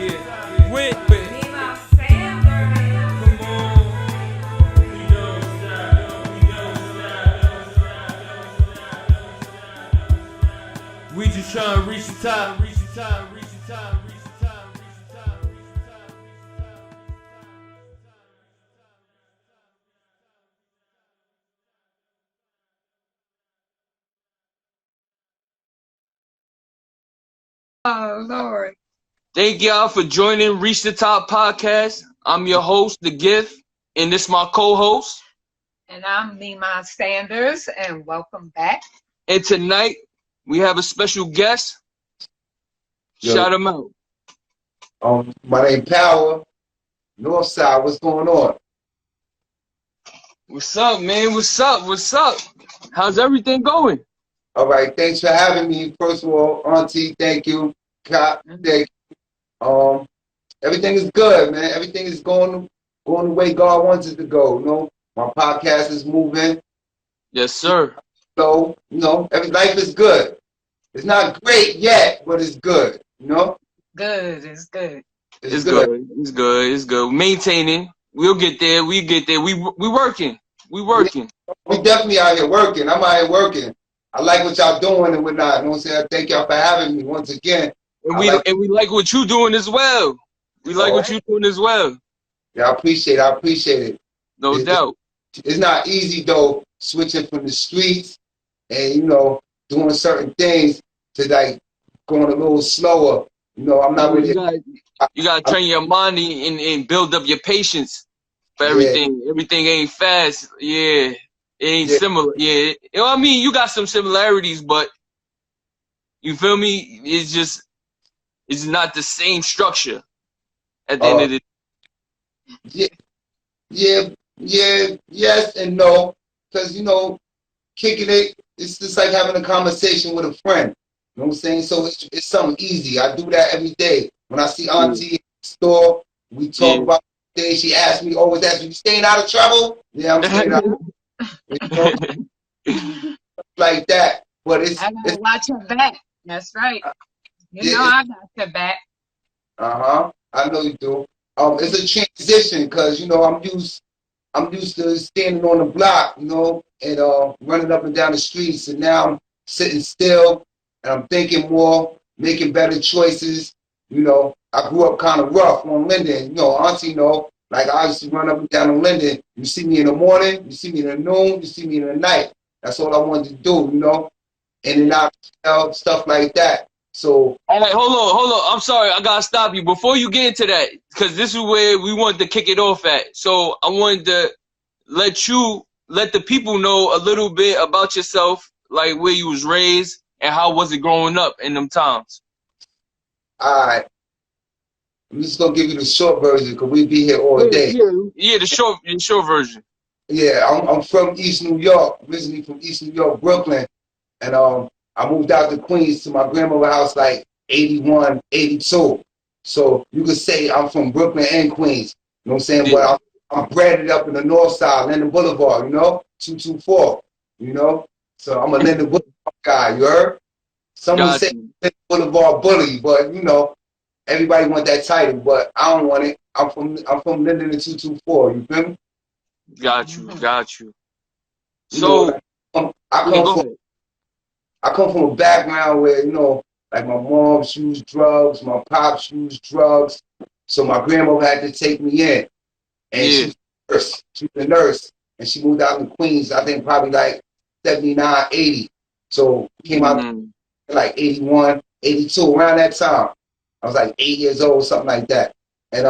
We just trying to reach the top, reach the top, reach the top, reach the top, reach the top, reach the top, reach the top. Oh, Lord. Thank y'all for joining Reach the Top podcast. I'm your host, The Gift, and this my co-host. And I'm Nima Sanders, and welcome back. And tonight we have a special guest. Shout him out. My name Power, Northside. What's going on? What's up, man? What's up? What's up? How's everything going? All right, thanks for having me. First of all, Auntie, thank you. Cop, thank you. Everything is good, man. Everything is going the way God wants it to go. You know, my podcast is moving. Yes, sir. So, every life is good. It's not great yet, but it's good. You know. Good. It's good. It's good. It's good. It's good. Maintaining. We'll get there. We get there. We working. We working. We definitely out here working. I'm out here working. I like what y'all doing and whatnot. You know what I'm saying? Thank y'all for having me once again. And we like what you doing as well. We like what you doing as well. Yeah, I appreciate it. No doubt. It's not easy though, switching from the streets and doing certain things to like going a little slower. I'm not really. You gotta train your mind and build up your patience for everything. Yeah. Everything ain't fast. Yeah. It ain't similar. Yeah. You know what I mean? You got some similarities, but you feel me? It's not the same structure at the end of the day. Yes and no. Because, kicking it's just like having a conversation with a friend. You know what I'm saying? So it's something easy. I do that every day. When I see Auntie in the store, we talk about things. She always asks me, you staying out of trouble? Yeah, I'm staying out of trouble. Like that. But I gotta watch your back. That's right. I got your back. I know you do. It's a transition because I'm used to standing on the block, and running up and down the streets, and now I'm sitting still and I'm thinking more, making better choices. I grew up kind of rough on Linden. Auntie like I used to run up and down on Linden. You see me in the morning, you see me in the noon, you see me in the night. That's all I wanted to do, in and out, stuff like that. So, all right, hold on. I'm sorry, I gotta stop you before you get into that, because this is where we wanted to kick it off at. So I wanted to let the people know a little bit about yourself, like where you was raised and how was it growing up in them times. All right, I'm just gonna give you the short version because we be here all day. Yeah, the short version. Yeah, I'm from East New York, originally from East New York, Brooklyn, and I moved out to Queens to my grandmother's house like 81, 82. So you could say I'm from Brooklyn and Queens. You know what I'm saying? Yeah. But I'm bred up in the north side, Linden Boulevard, 224, So I'm a Linden Boulevard guy, you heard? Someone say Linden Boulevard bully, but everybody want that title, but I don't want it. I'm from Linden and 224, you feel me? Got you. So I come from a background where, like my mom, she used drugs, my pops used drugs. So my grandmother had to take me in. And she was a nurse. And she moved out in Queens, I think probably like 79, 80. So came out like 81, 82, around that time. I was like 8 years old, something like that. And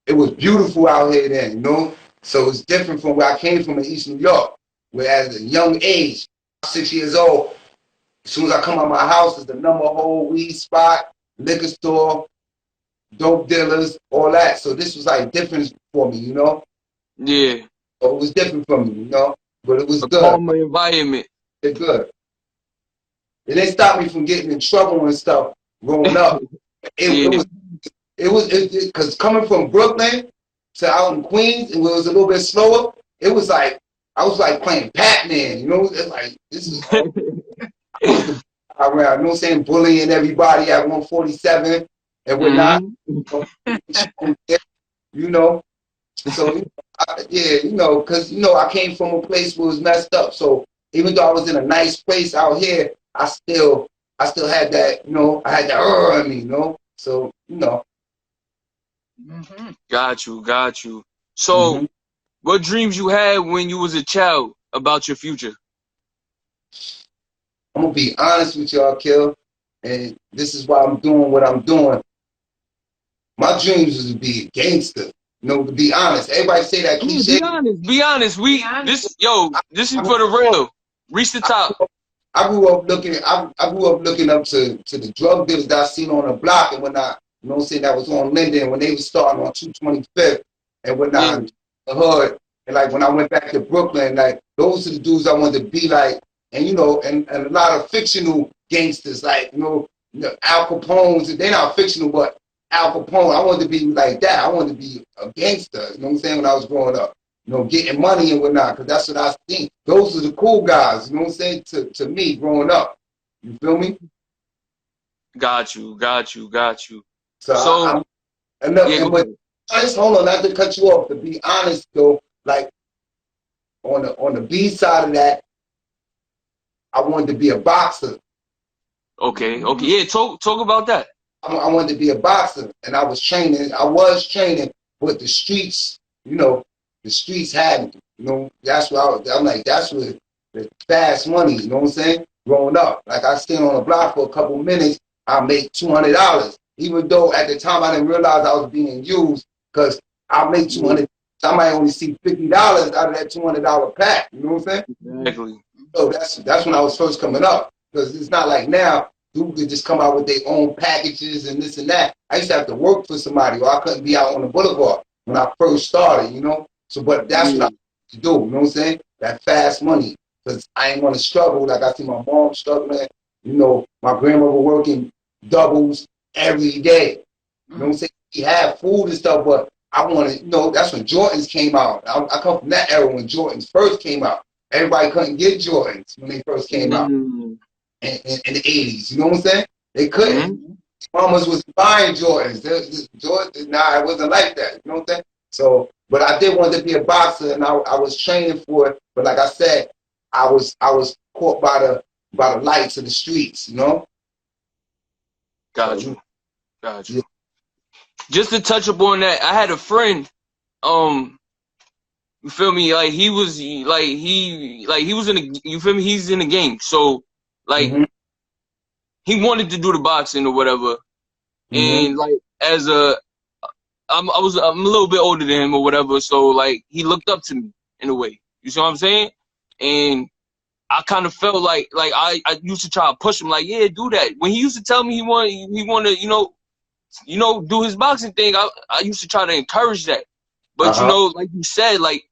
it was beautiful out here then, So it's different from where I came from in East New York, where at a young age, 6 years old, as soon as I come out of my house, it's the number hole, weed spot, liquor store, dope dealers, all that. So this was like different for me, Yeah. So it was different for me, But it was good. Calmer environment. It's good. It didn't stop me from getting in trouble and stuff growing up. It was because coming from Brooklyn to out in Queens, it was a little bit slower. It was like I was like playing Pac-Man, It's like this is around, bullying everybody at 147, and whatnot. You know, so yeah, you know, because you know I came from a place where it was messed up. So even though I was in a nice place out here, I still had that, you know, I had that in me, you know. So you know. Got you. So, what dreams you had when you was a child about your future? I'm gonna be honest with y'all, Kill, and this is why I'm doing what I'm doing. My dreams was to be a gangster. You know, to be honest. Everybody say that Yeah, cliche. be honest. This is for the real. Reach the top. I grew up looking. I grew up looking up to the drug dealers that I seen on the block and whatnot. You know what I'm saying? That was on Linden when they was starting on 225th and Yeah. whatnot. The hood. And like when I went back to Brooklyn, like those are the dudes I wanted to be like. And you know, and a lot of fictional gangsters, like you know Al Capone's. They're not fictional, but Al Capone. I wanted to be like that. I wanted to be a gangster. You know what I'm saying? When I was growing up. You know, getting money and whatnot, because that's what I think. Those are the cool guys, you know what I'm saying, to me growing up. You feel me? Got you. So So, yeah, go but ahead. I just hold on, not to cut you off, to be honest though, like on the B side of that, I wanted to be a boxer. Okay. Yeah, talk about that. I wanted to be a boxer, and I was training, but the streets, you know, the streets had me. You know, that's what I'm like, that's what the fast money, you know what I'm saying? Growing up. Like I stand on the block for a couple minutes, I make $200. Even though at the time I didn't realize I was being used, because I make 200. I might only see $50 out of that $200 pack. You know what I'm saying? Exactly. So that's when I was first coming up. Because it's not like now people could just come out with their own packages and this and that. I used to have to work for somebody, or I couldn't be out on the boulevard when I first started, you know. So, but that's what I to do. You know what I'm saying? That fast money, because I ain't want to struggle. Like I see my mom struggling. You know, my grandmother working doubles every day. You know what I'm saying? He had food and stuff, but I wanted, you know, that's when Jordans came out. I come from that era when Jordans first came out. Everybody couldn't get Jordans when they first came out in the 80s. You know what I'm saying? They couldn't. Mamas was buying Jordans. Jordans, nah, it wasn't like that. You know what I'm saying? So, but I did want to be a boxer, and I was training for it. But like I said, I was caught by the lights of the streets. You know. Got So, you. Yeah. Just to touch upon that, I had a friend. You feel me? Like he was in the. You feel me? He's in the game. So like he wanted to do the boxing or whatever, and like as a I'm a little bit older than him or whatever, so like he looked up to me in a way. You see what I'm saying? And I kind of felt like I used to try to push him, like, yeah, do that. When he used to tell me he wanted do his boxing thing, I used to try to encourage that. But you know, like you said, like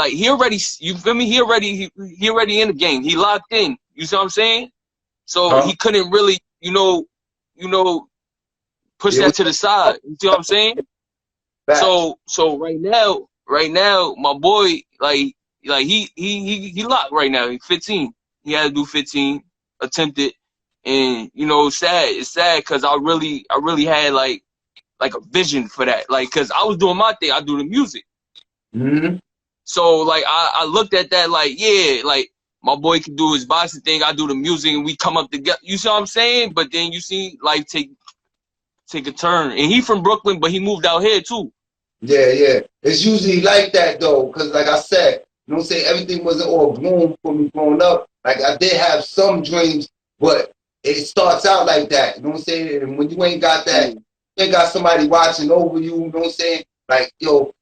he already, you feel me? He already in the game. He locked in. You see what I'm saying? So he couldn't really, push that to the side. You see what I'm saying? So right now, my boy, like he locked right now. He's 15. He had to do 15, attempted, and it's sad because I really had like a vision for that, like, because I was doing my thing. I do the music. So like I looked at that like, yeah, like my boy can do his boxing thing, I do the music, and we come up together. You see what I'm saying? But then you see life take a turn, and he from Brooklyn, but he moved out here too. Yeah. It's usually like that though, because like I said, you know what I'm saying, everything wasn't all gloom for me growing up. Like I did have some dreams, but it starts out like that. You know what I'm saying? And when you ain't got that, you ain't got somebody watching over you, you know what I'm saying? Like,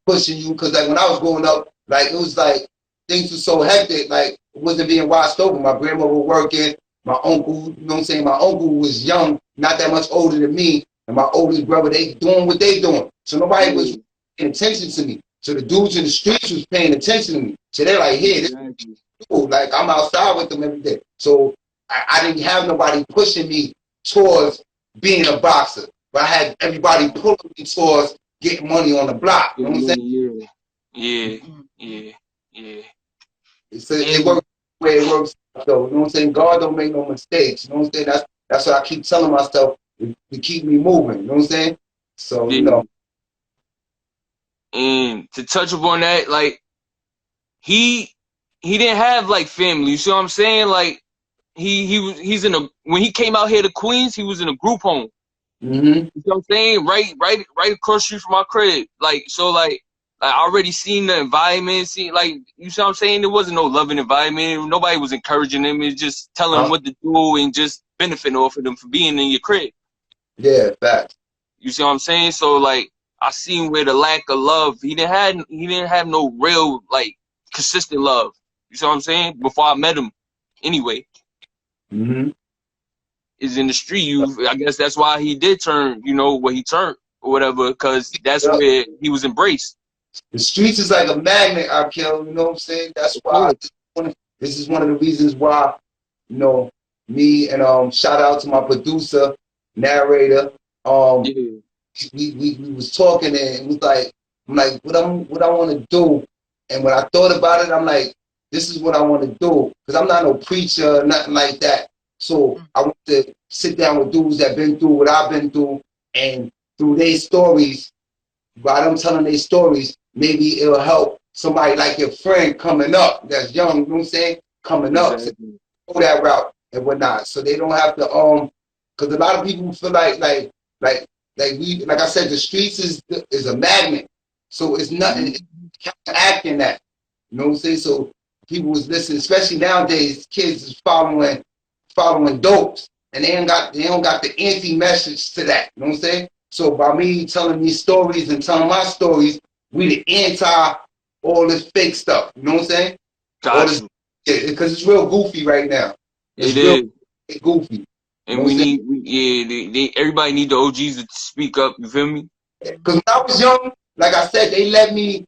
pushing you. Because like when I was growing up, like it was like things were so hectic, like it wasn't being watched over. My grandmother was working, my uncle, you know what I'm saying? My uncle was young, not that much older than me, and my oldest brother, they doing what they doing. So nobody was paying attention to me. So the dudes in the streets was paying attention to me. So they're like, hey, this is cool. Like I'm outside with them every day. So I didn't have nobody pushing me towards being a boxer. But I had everybody pulling me towards getting money on the block. You know what I'm saying? Yeah. It works the way it works though. You know what I'm saying? God don't make no mistakes. You know what I'm saying? That's what I keep telling myself. to keep me moving. You know what I'm saying? So, you Yeah. know. And to touch upon that, like he didn't have like family. You see what I'm saying? Like he's in a when he came out here to Queens, he was in a group home. Mm-hmm. You know what I'm saying? Right across the street from my crib. Like so like I already seen the environment, see like you see what I'm saying? There wasn't no loving environment. Nobody was encouraging him. It's just telling him what to do and just benefiting off of them for being in your crib. Yeah, facts. You see what I'm saying? So like I seen where the lack of love, he didn't have no real like consistent love. You see what I'm saying? Before I met him. Anyway, Mm-hmm. is in the street. I guess that's why he did turn, what he turned or whatever, because that's Yep. where he was embraced. The streets is like a magnet, I kill. You know what I'm saying? That's Of why course. this is one of the reasons why, you know, me and shout out to my producer, narrator. Um, Yeah. we was talking and it was like I'm like what I want to do, and when I thought about it, I'm like this is what I want to do because I'm not no preacher, nothing like that. So I want to sit down with dudes that been through what I've been through, and through their stories, by them telling their stories, maybe it'll help somebody like your friend coming up that's young. You know what I'm saying? Coming up, so Exactly. go that route and whatnot, so they don't have to because a lot of people feel like like I said, the streets is a magnet, so it's nothing counteracting that. You know what I'm saying? So people was listening, especially nowadays. Kids is following dopes, and they don't got the anti message to that. You know what I'm saying? So by me telling these stories and telling my stories, we the anti all this fake stuff. You know what I'm saying? All Got this you. because it's real goofy right now. It's It real is. goofy. You know And what I'm saying? everybody need the OGs to speak up. You feel me? Because when I was young, like I said,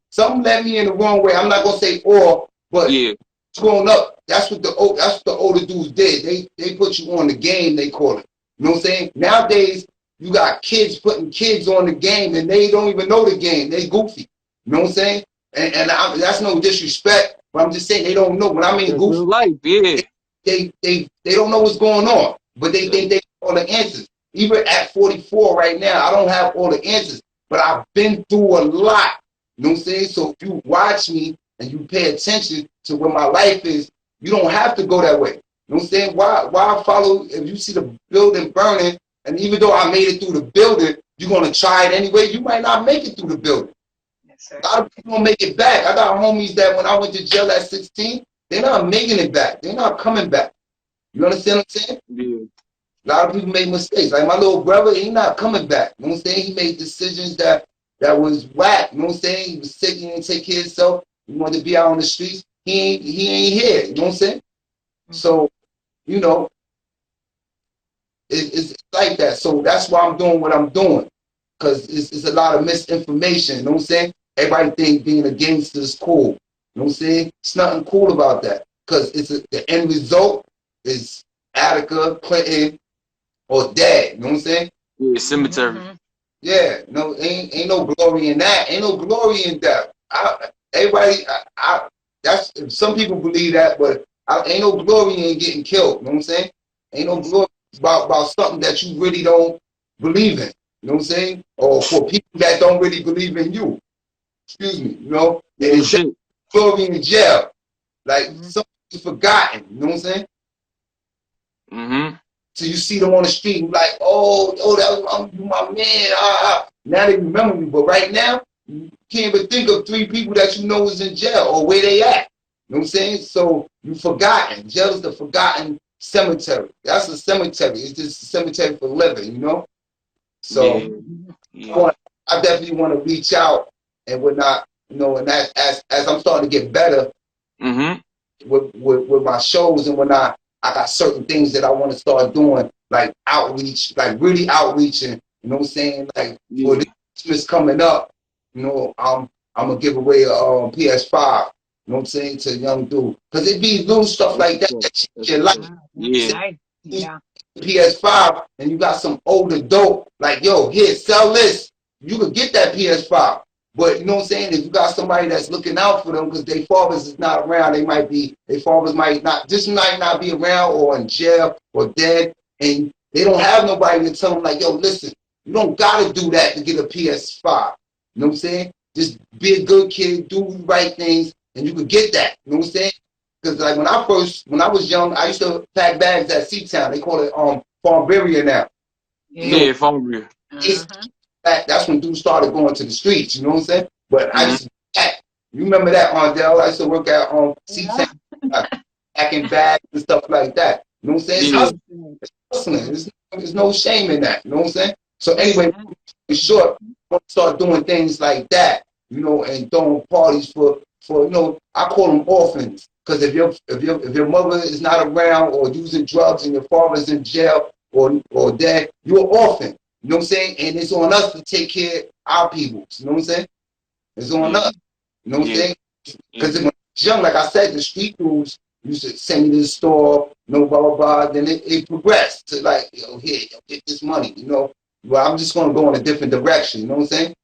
some led me in the wrong way. I'm not gonna say all, but Yeah. growing up, that's what the older dudes did. They put you on the game, they call it. You know what I'm saying? Nowadays, you got kids putting kids on the game and they don't even know the game. They goofy. You know what I'm saying? That's no disrespect, but I'm just saying they don't know. When I mean That's goofy, real life. Yeah. they don't know what's going on, but they think they have all the answers. Even at 44 right now, I don't have all the answers, but I've been through a lot. You know what I'm saying? So if you watch me and you pay attention to where my life is, you don't have to go that way. You know what I'm saying? Why follow if you see the building burning, and even though I made it through the building, you're gonna try it anyway, you might not make it through the building. Yes, A lot of people don't make it back. I got homies that when I went to jail at 16, they're not making it back. They're not coming back. You understand what I'm saying? Yeah. A lot of people make mistakes. Like my little brother, he not coming back. You know what I'm saying? He made decisions that was whack. You know what I'm saying? He was sick, he didn't take care of himself. He wanted to be out on the streets. He ain't here. You know what I'm saying? So, you know, it's like that. So that's why I'm doing what I'm doing. Because it's a lot of misinformation. You know what I'm saying? Everybody think being a gangster is cool. You know what I'm saying? It's nothing cool about that. Because the end result is Attica, Clinton, or dead. You know what I'm saying? Yeah. Cemetery. Yeah, no, ain't no glory in that. Ain't no glory in that. That's some people believe that, but ain't no glory in getting killed. You know what I'm saying? Ain't no glory about something that you really don't believe in. You know what I'm saying? Or for people that don't really believe in you. Excuse me. You know, and Real it's shit. glory in jail. Like something forgotten. You know what I'm saying? Mm-hmm. So you see them on the street, and like, that was my man. Now they remember you, but right now you can't even think of 3 people that you know is in jail or where they at. You know what I'm saying? So you forgotten. Jail is the forgotten cemetery. That's a cemetery. It's just a cemetery for living. You know. So Yeah. Yeah. I definitely want to reach out and whatnot. You know, and that as I'm starting to get better Mm-hmm. with my shows and whatnot, I got certain things that I want to start doing, like outreach, like really outreaching. You know what I'm saying? Like for Yeah. this Christmas coming up, you know, I'm gonna give away a PS5. You know what I'm saying, to a young dude, because it be little stuff That's like that what's up. that change That's your what's life. up. that's Yeah. nice. Yeah. PS5 and you got some older dope, like, yo, here, sell this. You could get that PS5. But you know what I'm saying? If you got somebody that's looking out for them because their fathers is not around, their fathers might not be around or in jail or dead, and They don't have nobody to tell them like, yo, listen, you don't gotta do that to get a PS5. You know what I'm saying? Just be a good kid, do the right things, and you could get that. You know what I'm saying? Because like when I was young, I used to pack bags at Seatown. They call it Farmveria now. Yeah, Farmville. That's when dudes started going to the streets. You know what I'm saying? But I used to pack. You remember that, Ondell? I used to work at Seatown, packing bags and stuff like that. You know what I'm saying? It's hustling. It's hustling. There's no shame in that. You know what I'm saying? So anyway, in short, I'm gonna start doing things like that, you know, and throwing parties for you know, I call them orphans. Because if your mother is not around or using drugs and your father's in jail or dead, you're an orphan. You know what I'm saying? And it's on us to take care of our people. You know what I'm saying? It's on us. You know what I'm saying? Because when I was young, like I said, the street rules used to send me to the store, you know, blah, blah, blah. Then it progressed to like, yo, here, yo, get this money, you know. Well, I'm just going to go in a different direction. You know what I'm saying?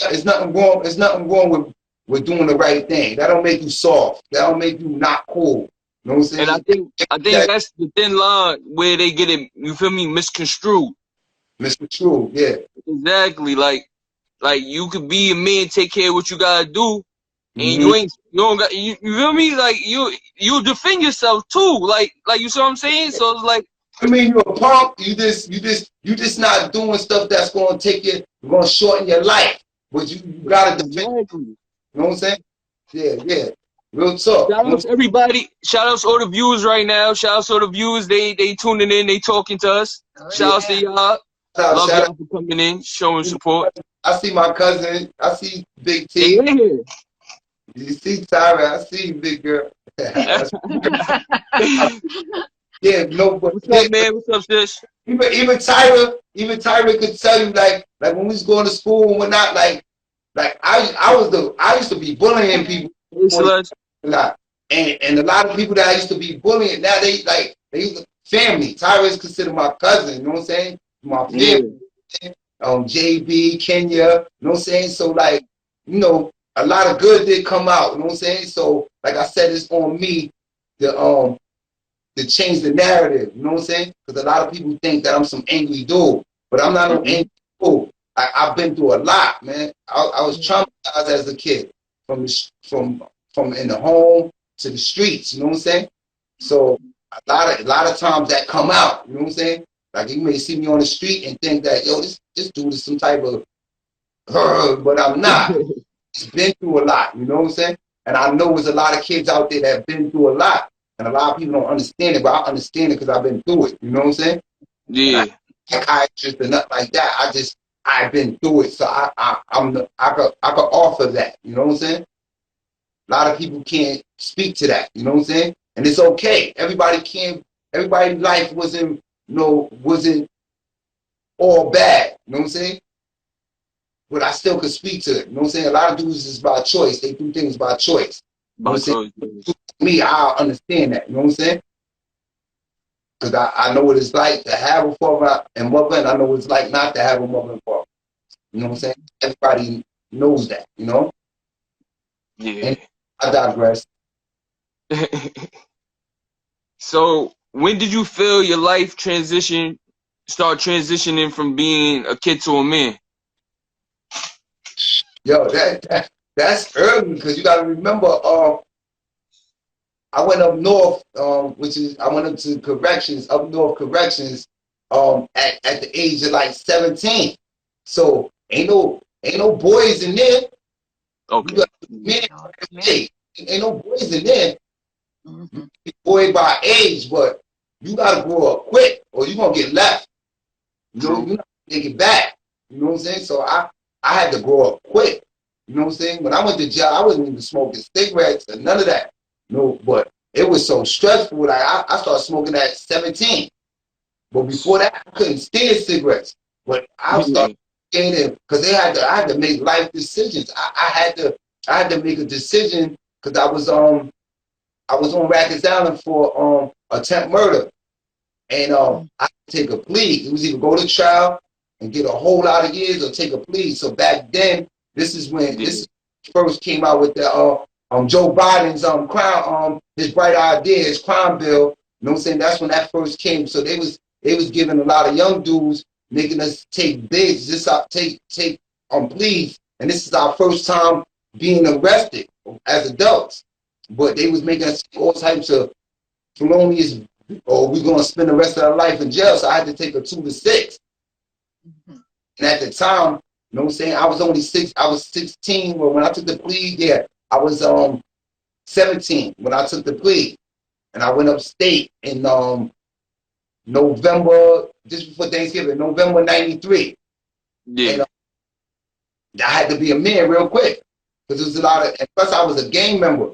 It's nothing wrong. It's nothing wrong with doing the right thing. That don't make you soft. That don't make you not cool. You know what I'm saying? And I think that's the thin line where they get it, you feel me, misconstrued. Misconstrued, yeah. Exactly. Like you could be a man, take care of what you gotta do, and you don't got you feel me? Like you defend yourself too. Like you see what I'm saying? So it's like, I mean, you're a punk. You just not doing stuff that's going to take you, going to shorten your life. But you got to defend. exactly. You know what I'm saying? Yeah. Real talk. Shout out to everybody. Shout out to all the viewers right now. Shout out to all the viewers. They tuning in. They talking to us. Shout out to y'all. Love y'all for coming in, showing support. I see my cousin. I see Big T. Here. You see Tyra. I see you, big girl. Yeah, no, but what's up, man? What's up, sis? Even Tyra could tell you like when we was going to school and whatnot, like I used to be bullying people. And a lot of people that I used to be bullying, now they family. Tyra is considered my cousin, you know what I'm saying? My family. JB, Kenya, you know what I'm saying? So like, you know, a lot of good did come out, you know what I'm saying? So like I said, it's on me to change the narrative, you know what I'm saying? Because a lot of people think that I'm some angry dude, but I'm not no angry dude. I've been through a lot, man. I was traumatized as a kid from in the home to the streets, you know what I'm saying? So a lot of times that come out, you know what I'm saying? Like you may see me on the street and think that, yo, this dude is some type of but I'm not. It's been through a lot, you know what I'm saying? And I know there's a lot of kids out there that have been through a lot. And a lot of people don't understand it, but I understand it because I've been through it. You know what I'm saying? Yeah. I just been nothing like that. I've been through it, so I could offer that. You know what I'm saying? A lot of people can't speak to that. You know what I'm saying? And it's okay. Everybody's life wasn't all bad. You know what I'm saying? But I still could speak to it. You know what I'm saying? A lot of dudes is by choice. They do things by choice. By choice. Me, I understand that. You know what I'm saying? Because I know what it's like to have a father and mother, and I know what it's like not to have a mother and father. You know what I'm saying? Everybody knows that, you know? Yeah. And I digress. So, when did you feel your life start transitioning from being a kid to a man? Yo, that's early because you got to remember, I went up north, I went up to corrections, up north corrections, at the age of like 17. So ain't no boys in there. Okay. Ain't no boys in there. Boy by age, but you gotta grow up quick or you're gonna get left. You know, you're not gonna make it back. You know what I'm saying? So I had to grow up quick. You know what I'm saying? When I went to jail, I wasn't even smoking cigarettes and none of that. No, but it was so stressful. Like I started smoking at 17. But before that, I couldn't stand cigarettes. But I started getting because I had to make life decisions. I had to make a decision because I was on Rikers Island for attempt murder, and I take a plea. It was either go to trial and get a whole lot of years or take a plea. So back then, this is when this first came out with the Joe Biden's crime his bright idea, his crime bill. You know what I'm saying? That's when that first came. So it they was giving a lot of young dudes, making us take bids, take pleas, and this is our first time being arrested as adults. But they was making us all types of felonious, or we're gonna spend the rest of our life in jail. So I had to take a 2 to 6. And at the time, you know what I'm saying, I was only 16 when I took the plea. Yeah, I was 17 when I took the plea. And I went upstate in November, just before Thanksgiving, November '93. Yeah. And I had to be a man real quick. Because there was a lot of, and plus I was a gang member.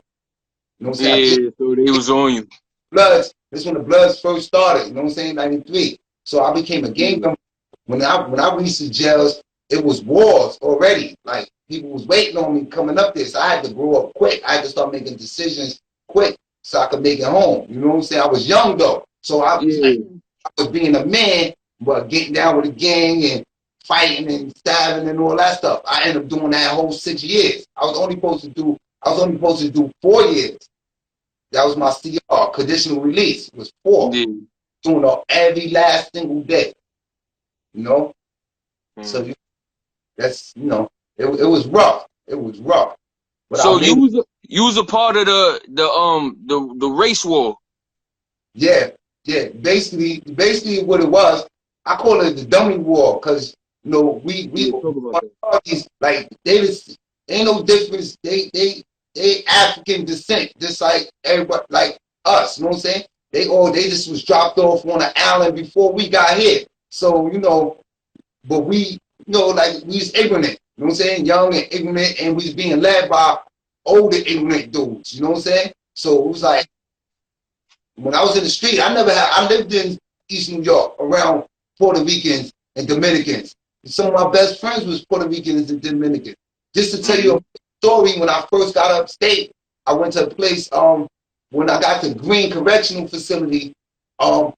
You know what I'm saying? Yeah, so they was on you. Bloods. This is when the Bloods first started, you know what I'm saying, '93. So I became a gang member. When I reached the jails, it was wars already. Like, people was waiting on me coming up there. So I had to grow up quick. I had to start making decisions quick so I could make it home. You know what I'm saying? I was young, though. So I was, like, I was being a man, but getting down with a gang and fighting and stabbing and all that stuff. I ended up doing that whole 6 years. I was only supposed to do 4 years. That was my CR, conditional release. It was 4. Yeah. Doing it every last single day. You know? So that's, you know, it was rough. It was rough. But so you was a part of the race war. Yeah. Basically what it was, I call it the dummy war, because, you know, we parties, like, ain't no difference. They African descent, just like everybody, like us, you know what I'm saying? They just was dropped off on an island before we got here. So, you know, but we, you know, like, we was ignorant, you know what I'm saying? Young and ignorant, and we was being led by older ignorant dudes, you know what I'm saying? So it was like, when I was in the street, I lived in East New York around Puerto Ricans and Dominicans. Some of my best friends was Puerto Ricans and Dominicans. Just to tell you a story, when I first got upstate, I went to a place, when I got to Green Correctional Facility, a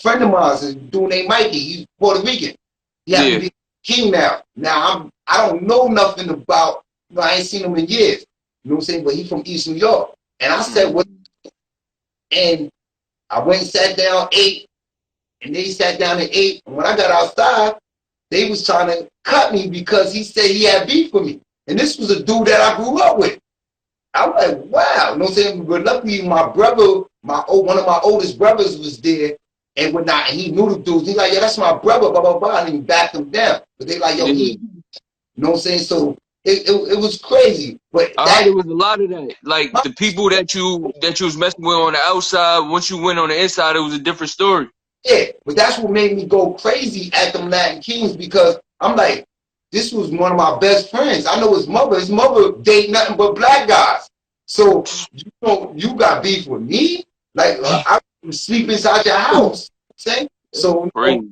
friend of mine, a dude named Mikey, he's Puerto Rican. He has to be king now. Now, I don't know nothing about, you know, I ain't seen him in years. You know what I'm saying? But he's from East New York. And I said, what? And I went and sat down, ate, and they sat down and ate. And when I got outside, they was trying to cut me because he said he had beef with me. And this was a dude that I grew up with. I was like, wow. You know what I'm saying? But luckily, my brother, one of my oldest brothers was there and whatnot. And he knew the dudes. He's like, yeah, that's my brother, blah, blah, blah. And he backed him down. But they like, yo, you know what I'm saying? So it was crazy. But I heard there was a lot of that. Like, the people that you was messing with on the outside, once you went on the inside, it was a different story. Yeah, but that's what made me go crazy at them Latin Kings, because I'm like, this was one of my best friends. I know his mother date nothing but black guys. So, you know, you got beef with me? Like, I sleep inside your house. See? So, you know,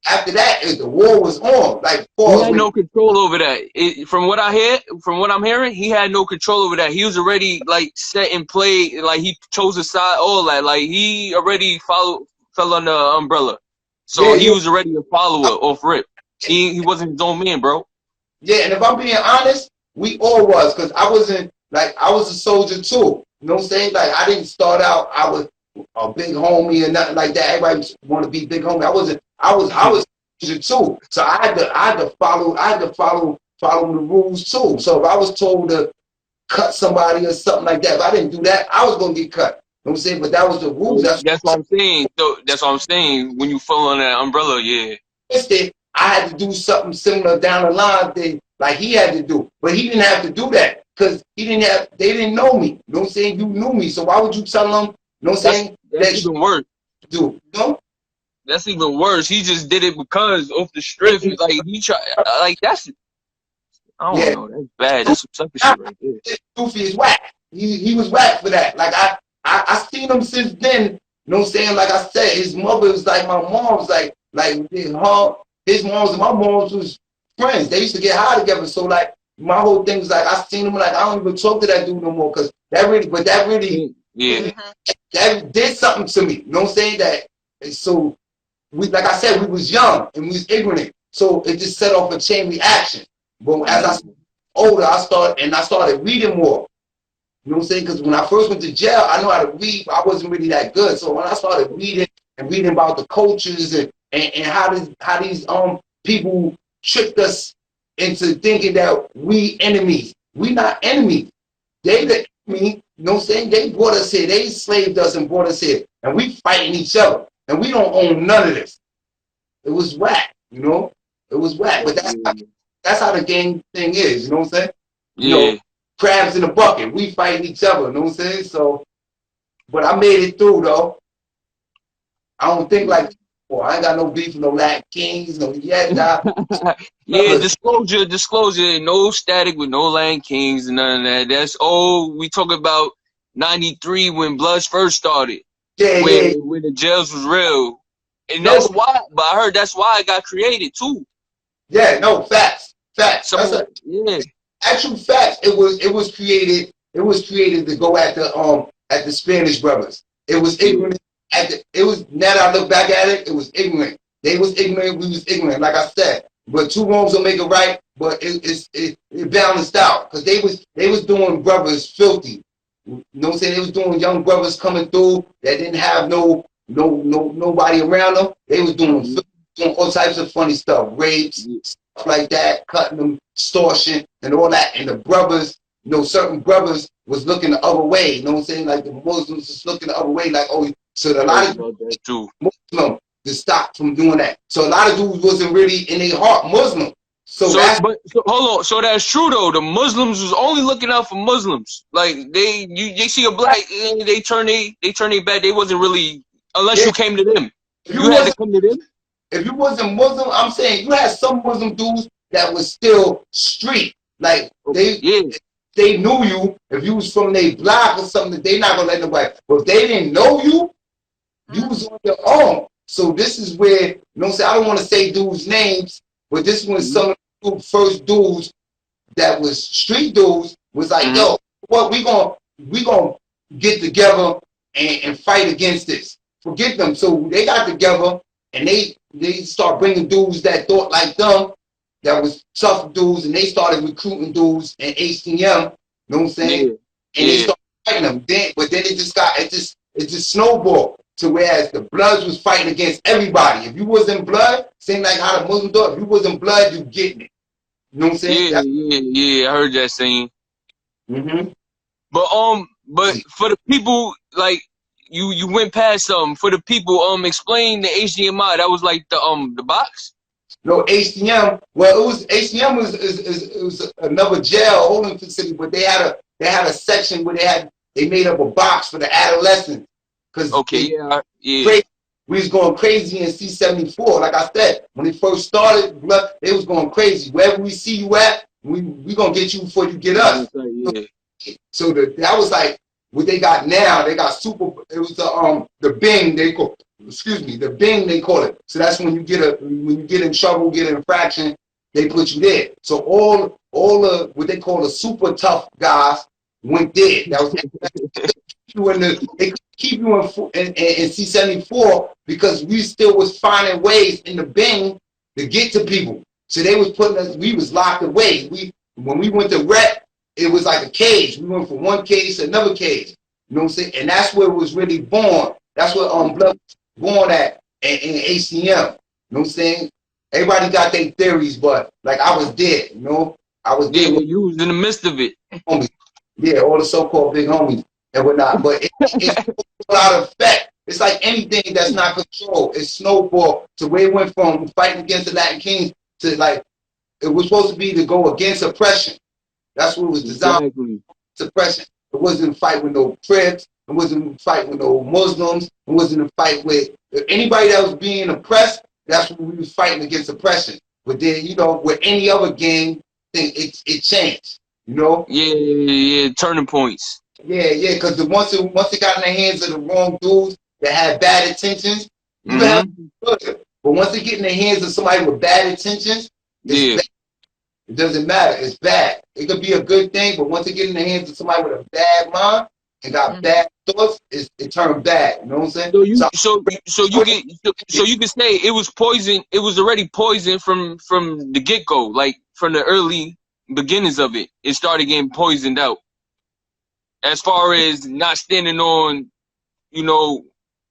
after that, the war was on. Like, he had no control over that. From what I'm hearing, he had no control over that. He was already, like, set in play. Like, he chose a side, all that. Like, he already fell under the umbrella. So he was already a follower off rip. He wasn't his own man, bro. Yeah, and if I'm being honest, we all was, because I was a soldier too. You know what I'm saying? Like, I didn't start out, I was a big homie and nothing like that. Everybody want to be big homie. I was a soldier too. So I had to follow the rules too. So if I was told to cut somebody or something like that, if I didn't do that, I was gonna get cut. You know what I'm saying? But that was the rules. That's what I'm saying. So that's what I'm saying. When you fall under that umbrella, yeah. I had to do something similar down the line thing like he had to do. But he didn't have to do that because they didn't know me. You know what I'm saying? You knew me. So why would you tell them, you know what I'm saying? That's even worse. You know? That's even worse. He just did it because of the strength. Like, he tried, like, that's, I don't know. That's bad. That's some sucker shit right there. Goofy is whack. He was whack for that. Like, I seen him since then. You know what I'm saying? Like I said, his mother was like my mom's, like his moms and my moms was friends. They used to get high together. So, like, my whole thing was like, I seen him, like, I don't even talk to that dude no more, because that really did something to me. You know what I'm saying? That, so, like I said, we was young and we was ignorant. So it just set off a chain reaction. But as I got older, I started reading more. You know what I'm saying? Because when I first went to jail, I know how to read, but I wasn't really that good. So when I started reading and reading about the cultures and how these people tricked us into thinking that we enemies. We not enemies. They the enemy, you know what I'm saying? They brought us here, they enslaved us and brought us here. And we fighting each other. And we don't own none of this. It was whack, you know? It was whack. But that's how the game thing is, you know what I'm saying? You know, crabs in a bucket. We fighting each other, you know what I'm saying? So, but I made it through though. I don't think like, well, I ain't got no beef with no Latin Kings, no yet. Yeah, disclosure, no static with no Land Kings and none of that. That's we talk about 93 when Bloods first started. Yeah, when the jails was real. And no, that's why, but I heard that's why it got created too. Yeah, no, facts. So, Actual facts. It was created to go at the Spanish brothers. It was ignorant now that I look back at it, it was ignorant. They was ignorant, we was ignorant, like I said. But two wrongs don't make a right, but it balanced out. Because they was doing brothers filthy. You know what I'm saying? They was doing young brothers coming through that didn't have nobody around them. They was doing all types of funny stuff, rapes, stuff like that, cutting them, extortion, and all that. And the brothers, certain brothers was looking the other way. You know what I'm saying? Like the Muslims was looking the other way. Like, so a lot of Muslims to stop from doing that. So a lot of dudes wasn't really in their heart Muslim. So hold on. So that's true though. The Muslims was only looking out for Muslims. Like they see a black, they turn their back. They wasn't really, unless you came to them. You had to come to them. If you wasn't Muslim, I'm saying you had some Muslim dudes that was still street. Like they knew you. If you was from their block or something, they not gonna let nobody. But if they didn't know you, you was on your own. So this is where, you know what I'm saying? I don't want to say dudes' names, but this is when some of the first dudes that was street dudes was like, yo, what we gonna get together and fight against this. Forget them. So they got together and they start bringing dudes that thought like them, that was tough dudes, and they started recruiting dudes in HTM, you know what I'm saying? And they started fighting them. But then it just snowballed to whereas the Bloods was fighting against everybody. If you wasn't blood, same like how the Muslim thought, if you wasn't blood, you getting it. You know what I'm saying? I heard that saying. But for the people, like you went past for the people, explain the HDMI. That was like the box. No, HTM. Well, it was HTM was another jail holding facility, but they had a section where they made up a box for the adolescents. Cause we was going crazy in C-74. Like I said, when it first started, they was going crazy. Wherever we see you at, we gonna get you before you get us. So that was like what they got now. They got super. It was the Bing they call. The Bing they call it. So that's when you get in trouble, get an infraction, they put you there. So all the what they call the super tough guys went there. That was they keep you in C-74 because we still was finding ways in the Bing to get to people. So they was putting us. We was locked away. When we went to rep, it was like a cage. We went from one cage to another cage. You know what I'm saying? And that's where it was really born. That's where Blood was born at in ACM. You know what I'm saying? Everybody got their theories, but like I was there, you know? I was there. You was in the midst of it. Homies. Yeah, all the so-called big homies and whatnot. But it's out of effect. It's like anything that's not controlled. It's snowball to where it went from fighting against the Latin Kings to like, it was supposed to be to go against oppression. That's what it was designed for. Suppression. It wasn't a fight with no Crips. It wasn't a fight with no Muslims. It wasn't a fight with anybody that was being oppressed. That's what we was fighting against oppression. But then, with any other gang thing, it changed. Turning points. Yeah, because once it got in the hands of the wrong dudes that had bad intentions, you can have good. But once it get in the hands of somebody with bad intentions, it's bad. It doesn't matter. It's bad. It could be a good thing, but once it get in the hands of somebody with a bad mind and got bad thoughts, it turned bad. You know what I'm saying? So you can say it was poison. It was already poison from the get go, like from the early beginnings of it. It started getting poisoned out. As far as not standing on,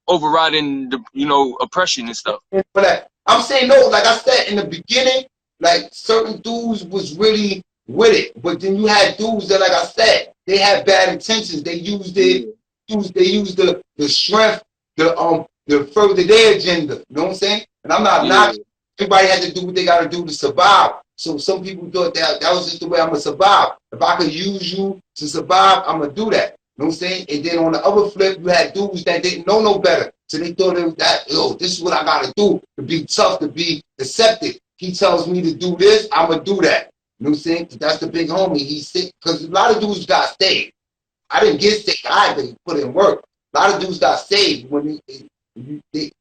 overriding the, you know, oppression and stuff. But I'm saying no, like I said in the beginning, like certain dudes was really with it, but then you had dudes that, like I said, they had bad intentions. They used it, they used the strength, the further their agenda. You know what I'm saying? And I'm not knocking. Everybody had to do what they got to do to survive. So some people thought that was just the way I'm gonna survive. If I could use you to survive, I'm gonna do that. You know what I'm saying? And then on the other flip, you had dudes that didn't know no better. So they thought it was that, yo, this is what I gotta do to be tough, to be accepted. He tells me to do this, I'm gonna do that. You know what I'm saying? That's the big homie. He's sick because a lot of dudes got saved. I didn't get saved. I had to put in work. A lot of dudes got saved when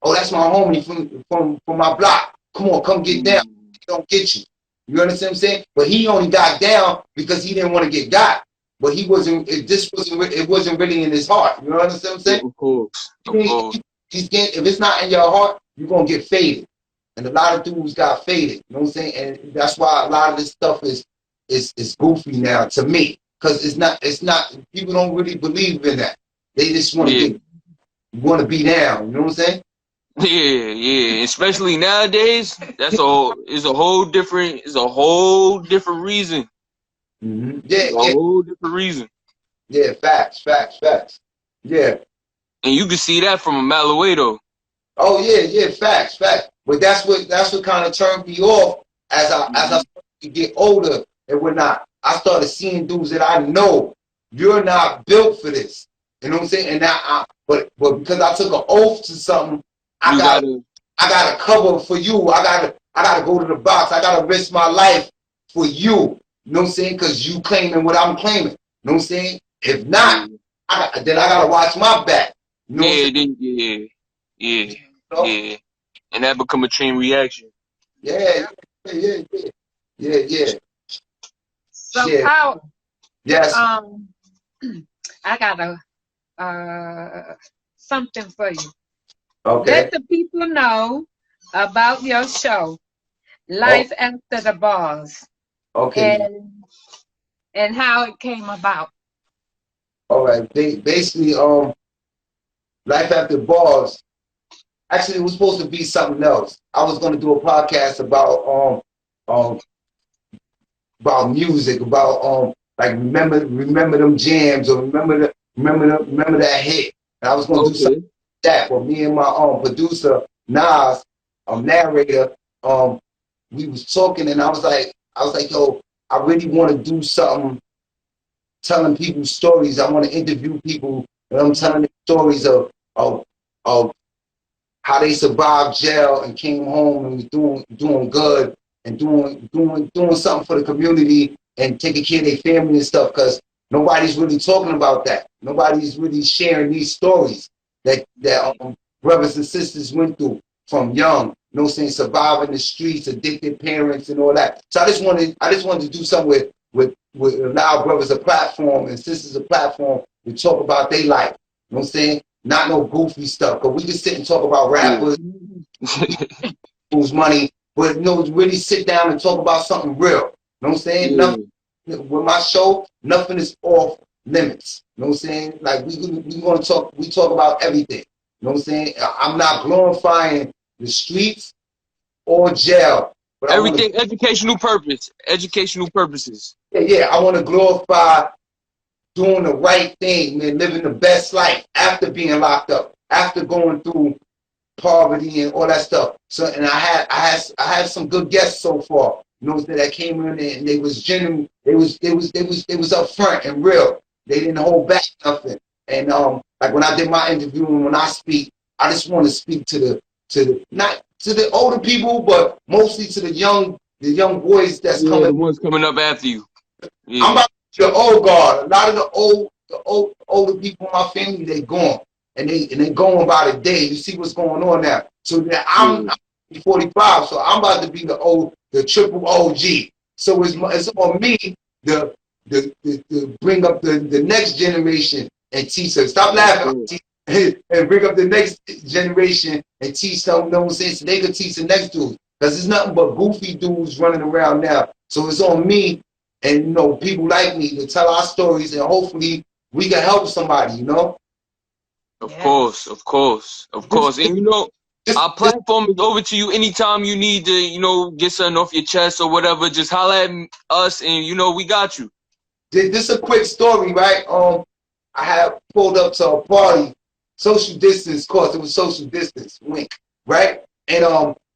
oh, that's my homie from my block. Come on, come get down. He don't get you. You understand what I'm saying? But he only got down because he didn't want to get got. But he wasn't. It wasn't really in his heart. You know what I'm saying? Of course. Of course. If it's not in your heart, you're gonna get faded. And a lot of dudes got faded. You know what I'm saying? And that's why a lot of this stuff is goofy now to me. Because it's not people don't really believe in that. They just want to be down. You know what I'm saying? Yeah. Especially nowadays, it's a whole different reason. Mm-hmm. A whole different reason. Yeah, facts. Yeah. And you can see that from a mile away though. Oh yeah, facts. But that's what kind of turned me off as I started to get older and whatnot. I started seeing dudes that I know you're not built for this. You know what I'm saying? And now but because I took an oath to something, I gotta cover for you. I gotta go to the box. I gotta risk my life for you. You know what I'm saying? Because you claiming what I'm claiming. You know what I'm saying? If not, then I gotta watch my back. You know what I'm saying? Yeah. And that become a chain reaction. Yeah. So how? Yes. I got something for you. Okay. Let the people know about your show, Life After the Bars. Okay. And how it came about. All right. Basically, Life After Bars. Actually, it was supposed to be something else. I was going to do a podcast about music, about like remember them jams, or remember that hit. And I was going to do something like that. But me and my producer Nas, narrator, we was talking, and I was like, yo, I really want to do something, telling people stories. I want to interview people, and I'm telling them stories of how they survived jail and came home and was doing good and doing something for the community and taking care of their family and stuff, because nobody's really talking about that. Nobody's really sharing these stories that brothers and sisters went through from young, you know what I'm saying, surviving the streets, addicted parents and all that. So I just wanted to do something with allow brothers a platform and sisters a platform to talk about their life. You know what I'm saying? Not no goofy stuff, because we can sit and talk about rappers, whose money, but really sit down and talk about something real. You know what I'm saying? Nothing with my show, nothing is off limits. You know what I'm saying? Like we talk about everything. You know what I'm saying? I'm not glorifying the streets or jail, but everything educational purposes. Yeah, I want to glorify doing the right thing, man, living the best life after being locked up, after going through poverty and all that stuff. So, and I had some good guests so far. You know, that came in and they was genuine. They was upfront and real. They didn't hold back nothing. And like when I did my interview and when I speak, I just want to speak not to the older people, but mostly to the young boys that's coming. The ones coming up after you. Yeah. I'm about to be the old guard. A lot of the older people in my family, they gone. And they going by the day. You see what's going on now. So now I'm 45, so I'm about to be the triple OG. So it's on me to bring up the next generation and teach them. Stop laughing. And bring up the next generation and teach them, you know what I'm saying, so they can teach the next dudes. Because it's nothing but goofy dudes running around now. So it's on me and people like me to tell our stories, and hopefully we can help somebody, Of Yes. course, of course, of course. And you know, our platform is over to you anytime you need to, you know, get something off your chest or whatever. Just holler at us and, you know, we got you. This a quick story, right? I had pulled up to a party, social distance, of course, it was social distance, wink, right? And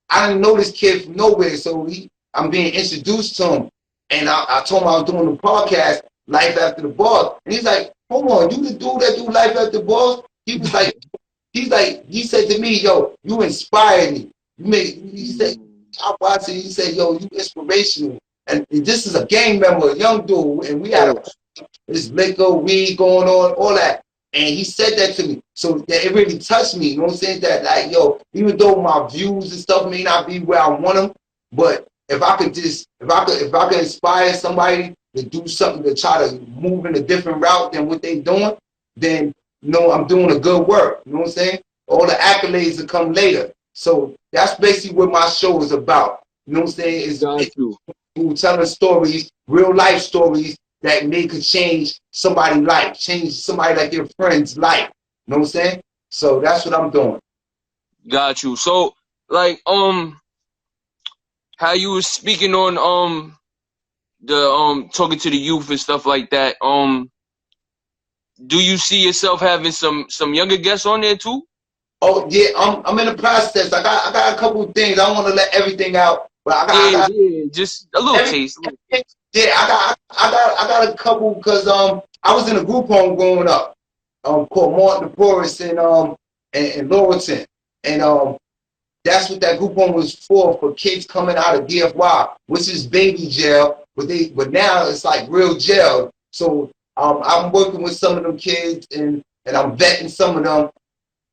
I didn't know this kid from nowhere, so I'm being introduced to him. And I told him I was doing the podcast, Life After the Bars. And he's like, hold on, you the dude that do Life After the Bars? He was like, he said to me, yo, you inspired me. He said, I watched it, he said, yo, you inspirational. And this is a gang member, a young dude, and we had this liquor, weed going on, all that. And he said that to me. So that it really touched me. You know what I'm saying? That like, yo, even though my views and stuff may not be where I want them, but if I could inspire somebody to do something to try to move in a different route than what they're doing, then you know I'm doing a good work. You know what I'm saying? All the accolades will come later. So that's basically what my show is about. You know what I'm saying? It's telling stories, real life stories that make a change somebody's life, change somebody like your friend's life. You know what I'm saying? So that's what I'm doing. Got you. So like how you was speaking on the talking to the youth and stuff like that, do you see yourself having some younger guests on there too? Oh yeah, I'm in the process. I got a couple of things. I don't want to let everything out, but I got just a little taste. Yeah, I got a couple because I was in a group home growing up called Martin the Forest in Laurelton, and that's what that group home was for kids coming out of DFY, which is baby jail, but now it's like real jail. So I'm working with some of them kids and I'm vetting some of them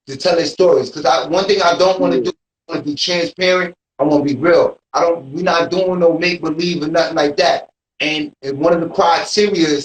to tell their stories. Because one thing I don't want to do, I want to be transparent. I want to be real. We're not doing no make believe or nothing like that. And one of the criteria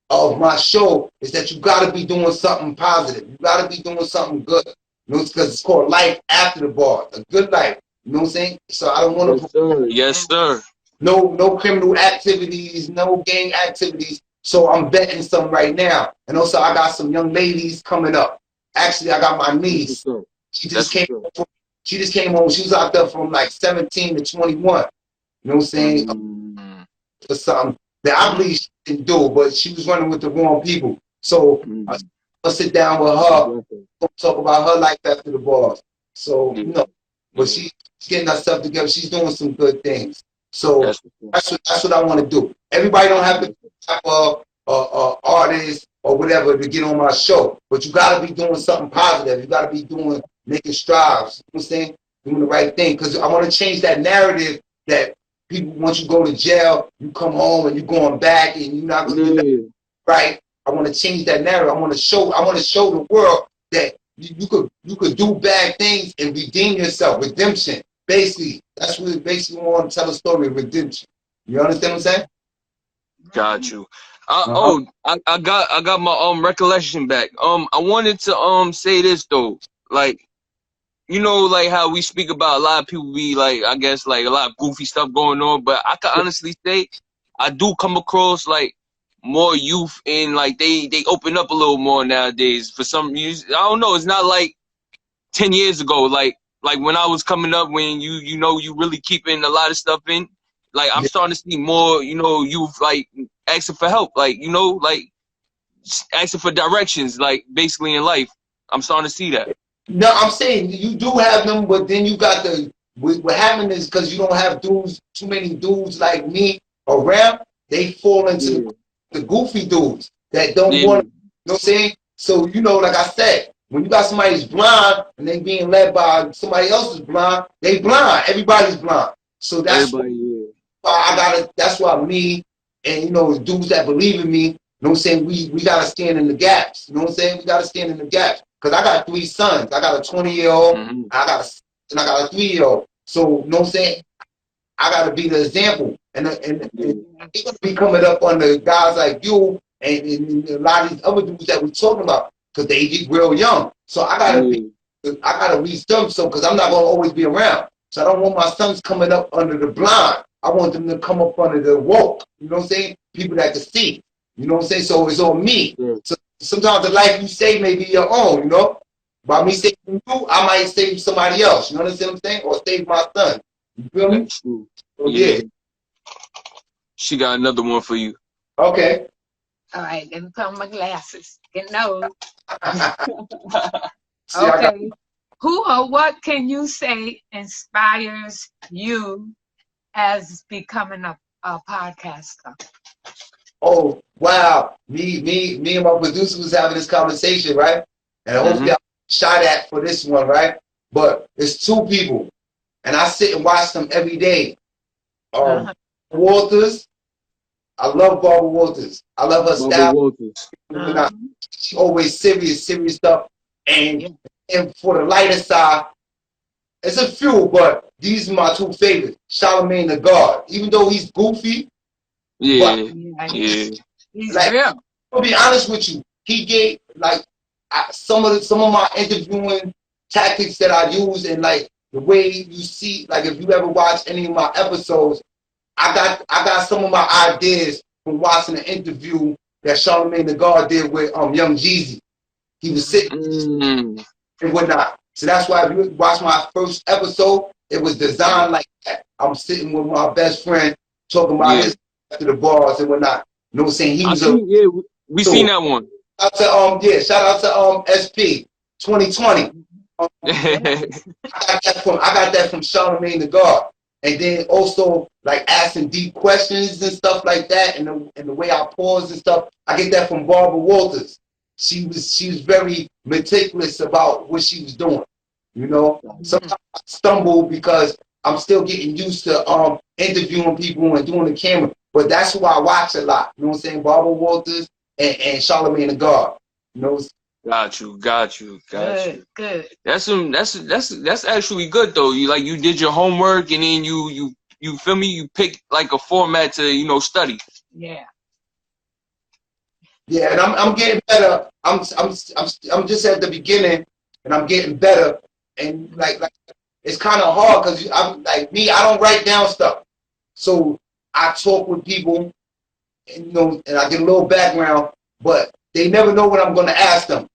of my show is that you got to be doing something positive. You got to be doing something good. You know, because it's called life after the bar, a good life. You know what I'm saying? So I don't want to. Yes, sir. No criminal activities, no gang activities. So I'm vetting some right now. And also I got some young ladies coming up. Actually, I got my niece. She just came home. She was out there from like 17 to 21. You know what I'm saying? For something that I believe she didn't do, but she was running with the wrong people. So I'll sit down with her, talk about her life after the bars. So, you know, but she's getting herself together. She's doing some good things. So that's what I want to do. Everybody don't have to be artist or whatever to get on my show, but you got to be doing something positive. You got to be making strides. You know what I'm saying? Doing the right thing, because I want to change that narrative that people, once you go to jail, you come home and you're going back and you're not going to do right. I want to change that narrative. I want to show the world that you could do bad things and redeem yourself. Redemption. Basically, that's what it basically want to tell a story of redemption. You understand what I'm saying? Got you. I got my recollection back. I wanted to say this though. Like, you know, like how we speak about a lot of people be like, I guess like a lot of goofy stuff going on, but I can honestly say I do come across like more youth and like they open up a little more nowadays for some reason. I don't know, it's not like 10 years ago, like when I was coming up, when you know you really keeping a lot of stuff in. Like I'm starting to see more, you know, youth like asking for help, like, you know, like asking for directions, like basically in life. I'm starting to see that. No, I'm saying you do have them, but then you got what happened is because you don't have too many dudes like me around, they fall into the goofy dudes that don't want, you know what I'm saying? So, you know, like I said, when you got somebody who's blind and they being led by somebody else who's blind, they blind. Everybody's blind. So that's that's why me and, you know, dudes that believe in me, you know what I'm saying, we got to stand in the gaps. You know what I'm saying? We got to stand in the gaps. Because I got 3 sons. I got a 20-year-old, I got a 3-year-old. So, you know what I'm saying? I got to be the example. And they're going to be coming up on the guys like you and a lot of these other dudes that we're talking about, because they get real young. So I got to reach them, so because I'm not going to always be around. So I don't want my sons coming up under the blind. I want them to come up under the woke. You know what I'm saying? People that can see. You know what I'm saying? So it's on me. So sometimes the life you say may be your own, you know? By me saving you, I might save somebody else. You understand what I'm saying? Or save my son. You feel me? That's true. So, Yeah. She got another one for you. Okay. All right, let me put on my glasses. Get nose. See, Okay. Who or what can you say inspires you as becoming a podcaster? oh wow, me and my producer was having this conversation, right? And hopefully I shot at for this one, right? But it's two people, and I sit and watch them every day. Walters, I love Barbara Walters. I love her Barbara style. Walters. She always serious stuff. And for the lighter side, it's a few, but these are my two favorites. Charlamagne the God, even though he's goofy, Yeah. but He's like, real. I'll be honest with you, he gave like some of my interviewing tactics that I use, and like the way you see, like if you ever watch any of my episodes, I got some of my ideas from watching an interview that Charlamagne the God did with Young Jeezy. He was sitting and whatnot. So that's why if you watch my first episode, it was designed like that. I'm sitting with my best friend talking about his after the bars and whatnot. You know what I'm saying? He was we seen that one. Shout out to SP 2020. I got that from Charlamagne the God. And then also like asking deep questions and stuff like that, and the way I pause and stuff, I get that from Barbara Walters. She was very meticulous about what she was doing. You know, sometimes I stumble because I'm still getting used to interviewing people and doing the camera. But that's who I watch a lot. You know what I'm saying? Barbara Walters and Charlamagne the God. You know. Got you. Good. That's actually good though. You did your homework and then you feel me? You pick like a format to study. Yeah. Yeah, and I'm getting better. I'm just at the beginning, and I'm getting better. And like it's kind of hard because I'm like me. I don't write down stuff, so I talk with people, and and I get a little background, but they never know what I'm going to ask them.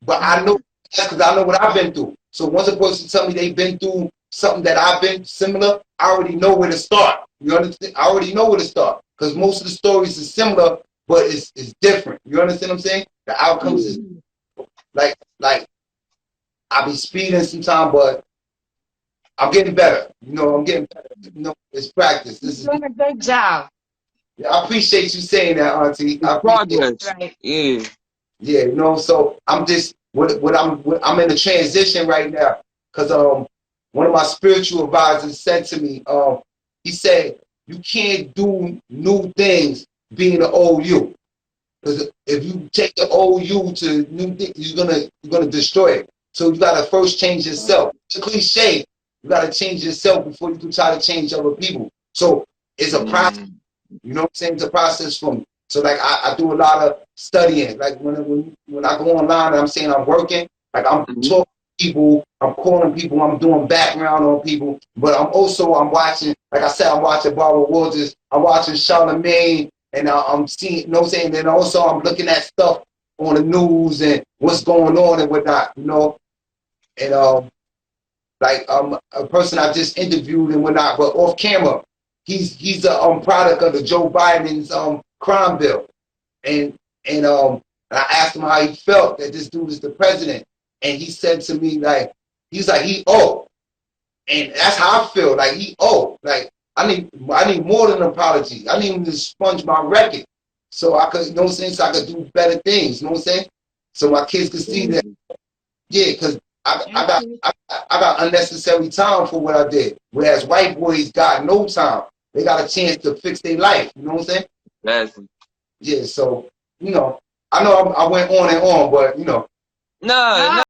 But I know because I know what I've been through. So once a person tell me they've been through something that I've been similar, I already know where to start. You understand? I already know where to start because most of the stories are similar, but it's different. You understand what I'm saying? The outcomes is like I be speeding sometimes, but I'm getting better. I'm getting better. It's practice. This is doing a good job. I appreciate you saying that, Auntie. I appreciate progress. Right. Yeah. Yeah, so I'm just I'm in a transition right now because one of my spiritual advisors said to me, he said, you can't do new things being an old you. Because if you take the old you to new things, you're gonna destroy it. So you gotta first change yourself. It's a cliche. You gotta change yourself before you can try to change other people. So it's a process. You know what I'm saying? It's a process for me. So like I do a lot of studying. Like when I go online and I'm saying I'm working, like I'm talking to people, I'm calling people, I'm doing background on people, but I'm watching, like I said, I'm watching Barbara Walters, I'm watching Charlamagne, and I'm seeing, you know what I'm saying? Then also I'm looking at stuff on the news and what's going on and whatnot, And like a person I just interviewed and whatnot, but off camera, he's a product of the Joe Biden's crime bill, and I asked him how he felt that this dude is the president, and he said to me like he owe, and that's how I feel, like he owe, like I need more than an apology. I need him to sponge my record so I could, so I could do better things. You know what I'm saying? So my kids could see that. Yeah, because I got unnecessary time for what I did. Whereas white boys got no time. They got a chance to fix their life. You know what I'm saying? Exactly. Yeah, so, I know I went on and on, but, Nah.